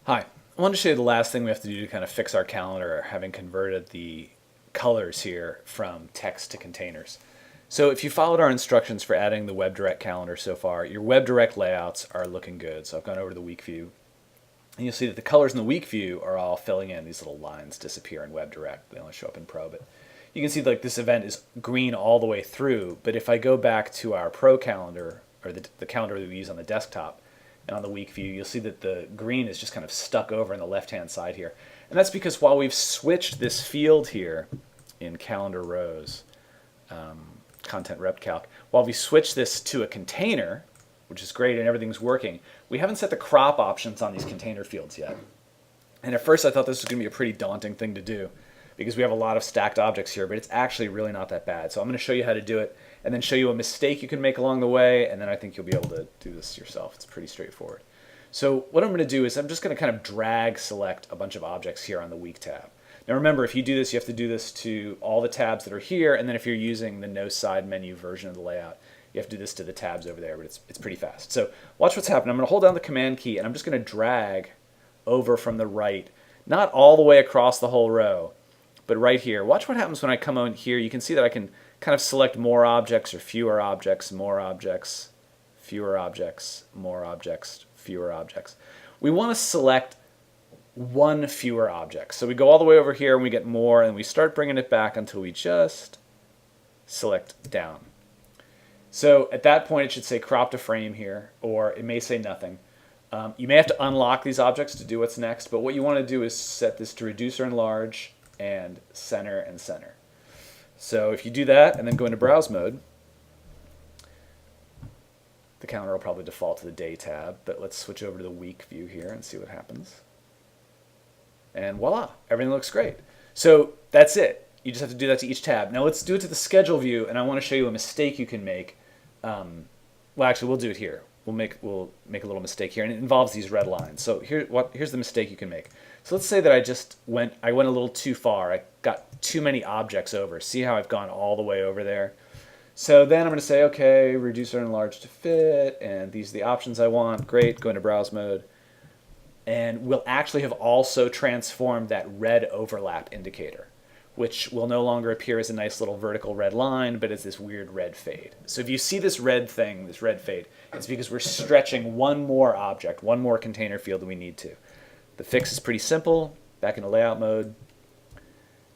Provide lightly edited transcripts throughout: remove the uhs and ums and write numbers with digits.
Hi, I wanted to show you the last thing we have to do to kind of fix our calendar, having converted the colors here from text to containers. So if you followed our instructions for adding the WebDirect calendar so far, your WebDirect layouts are looking good. So I've gone over to the week view, and you'll see that the colors in the week view are all filling in. These little lines disappear in WebDirect. They only show up in Pro, but you can see like this event is green all the way through. But if I go back to our Pro calendar, or the calendar that we use on the desktop, and on the week view, you'll see that the green is just kind of stuck over in the left-hand side here. And that's because while we've switched this field here in calendar rows, content rep calc, while we switch this to a container, which is great and everything's working, we haven't set the crop options on these container fields yet. And at first I thought this was going to be a pretty daunting thing to do because we have a lot of stacked objects here, but it's actually really not that bad. So I'm going to show you how to do it and then show you a mistake you can make along the way, and then I think you'll be able to do this yourself. It's pretty straightforward. So what I'm going to do is I'm just going to kind of drag select a bunch of objects here on the week tab. Now remember, if you do this, you have to do this to all the tabs that are here, and then if you're using the no side menu version of the layout, you have to do this to the tabs over there, but it's pretty fast. So watch what's happening. I'm going to hold down the command key, and I'm just going to drag over from the right, not all the way across the whole row, but right here. Watch what happens when I come on here. You can see that I can kind of select more objects or fewer objects, more objects, fewer objects, more objects, fewer objects. We want to select one fewer object. So we go all the way over here and we get more, and we start bringing it back until we just select down. So at that point it should say crop to frame here, or it may say nothing. You may have to unlock these objects to do what's next, but what you want to do is set this to reduce or enlarge and center and center. So if you do that and then go into browse mode, the calendar will probably default to the day tab, but let's switch over to the week view here and see what happens. And voila, everything looks great. So that's it. You just have to do that to each tab. Now let's do it to the schedule view, and I want to show you a mistake you can make. Well, actually, we'll do it here. We'll make a little mistake here, and it involves these red lines. So here's the mistake you can make. So let's say that I went a little too far. I got too many objects over. See how I've gone all the way over there? So then I'm going to say, okay, reduce or enlarge to fit, and these are the options I want. Great, go into browse mode. And we'll actually have also transformed that red overlap indicator, which will no longer appear as a nice little vertical red line, but as this weird red fade. So if you see this red thing, this red fade, it's because we're stretching one more object, one more container field than we need to. The fix is pretty simple. Back into layout mode.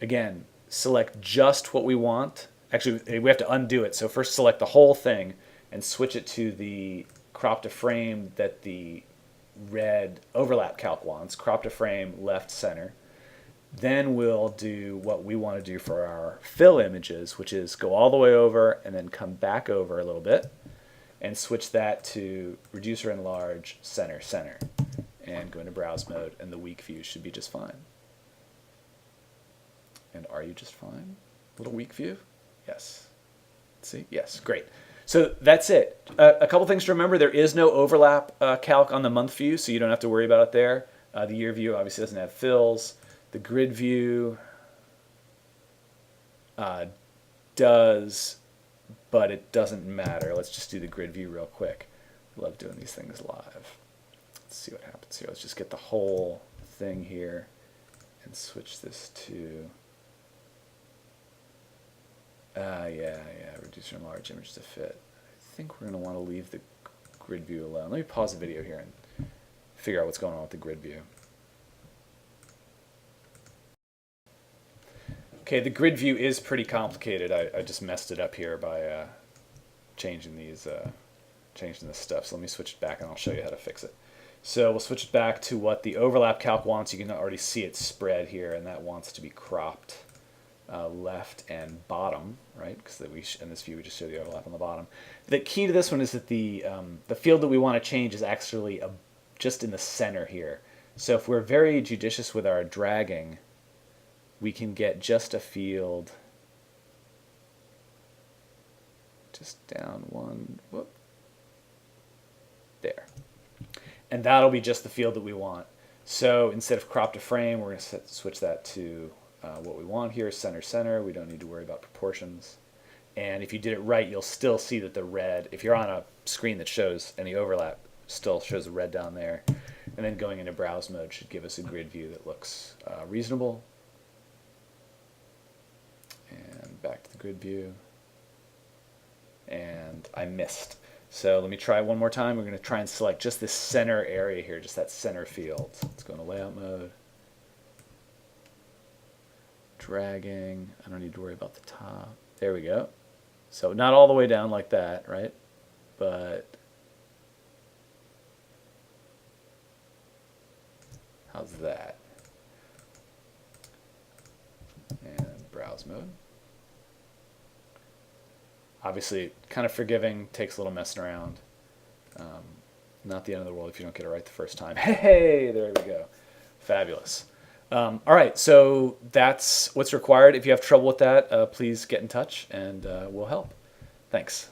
Again, select just what we want. Actually, we have to undo it. So first select the whole thing and switch it to the crop to frame that the red overlap calc wants. Crop to frame, left, center. Then we'll do what we want to do for our fill images, which is go all the way over and then come back over a little bit and switch that to reduce or enlarge, center, center. And go into browse mode, and the week view should be just fine. And are you just fine? Little week view? Yes. See? Yes, great. So that's it. A couple things to remember. There is no overlap calc on the month view, so you don't have to worry about it there. The year view obviously doesn't have fills. The grid view does, but it doesn't matter. Let's just do the grid view real quick. I love doing these things live. Let's see what happens here. Let's just get the whole thing here and switch this to, reduce or enlarge image to fit. I think we're going to want to leave the grid view alone. Let me pause the video here and figure out what's going on with the grid view. Okay, the grid view is pretty complicated. I just messed it up here by changing this stuff. So let me switch it back and I'll show you how to fix it. So we'll switch it back to what the overlap calc wants. You can already see it spread here, and that wants to be cropped left and bottom, right? Because in this view we just show the overlap on the bottom. The key to this one is that the field that we want to change is actually just in the center here. So if we're very judicious with our dragging, we can get just a field just down one, whoop, there. And that'll be just the field that we want. So instead of crop to frame, we're going to switch that to what we want here, center, center. We don't need to worry about proportions. And if you did it right, you'll still see that the red, if you're on a screen that shows any overlap, still shows the red down there. And then going into browse mode should give us a grid view that looks reasonable. And back to the grid view. And I missed. So let me try one more time. We're going to try and select just this center area here, just that center field. Let's go into layout mode. Dragging. I don't need to worry about the top. There we go. So not all the way down like that, right? But how's that? And browse mode. Obviously, kind of forgiving, takes a little messing around. Not the end of the world if you don't get it right the first time. Hey, there we go. Fabulous. All right, so that's what's required. If you have trouble with that, please get in touch and we'll help. Thanks.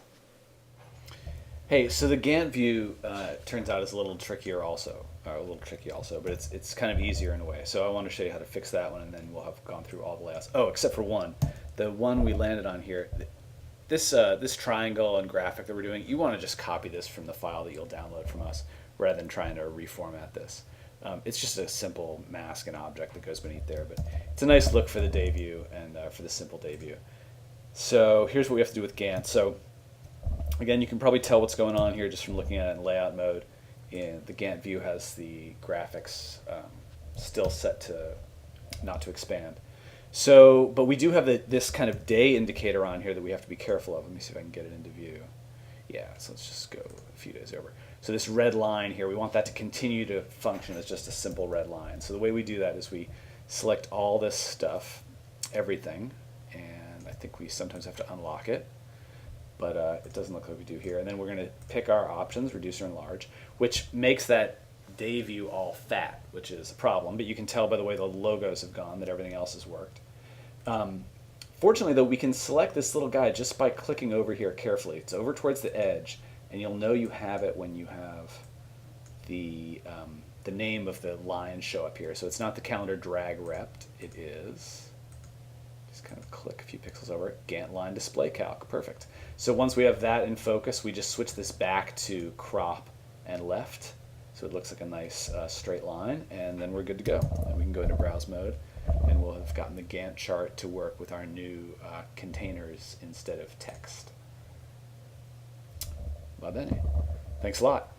Hey, so the Gantt view turns out is a little trickier also, but it's kind of easier in a way. So I want to show you how to fix that one, and then we'll have gone through all the layouts. Oh, except for one. The one we landed on here, this triangle and graphic that we're doing, you want to just copy this from the file that you'll download from us rather than trying to reformat this. It's just a simple mask and object that goes beneath there, but it's a nice look for the day view and for the simple day view. So here's what we have to do with Gantt. So again, you can probably tell what's going on here just from looking at it in layout mode. And the Gantt view has the graphics still set to not to expand. So, but we do have this kind of day indicator on here that we have to be careful of. Let me see if I can get it into view. Yeah, so let's just go a few days over. So this red line here, we want that to continue to function as just a simple red line. So the way we do that is we select all this stuff, everything, and I think we sometimes have to unlock it, but it doesn't look like we do here. And then we're going to pick our options, reduce or enlarge, which makes that day view all fat, which is a problem, but you can tell by the way the logos have gone that everything else has worked. Fortunately, though, we can select this little guy just by clicking over here carefully. It's over towards the edge, and you'll know you have it when you have the name of the line show up here. So it's not the calendar drag rept. It is, just kind of click a few pixels over it, Gantt line display calc. Perfect. So once we have that in focus, we just switch this back to crop and left. So it looks like a nice straight line, and then we're good to go. And we can go into browse mode, and we'll have gotten the Gantt chart to work with our new containers instead of text. Va bene. Thanks a lot.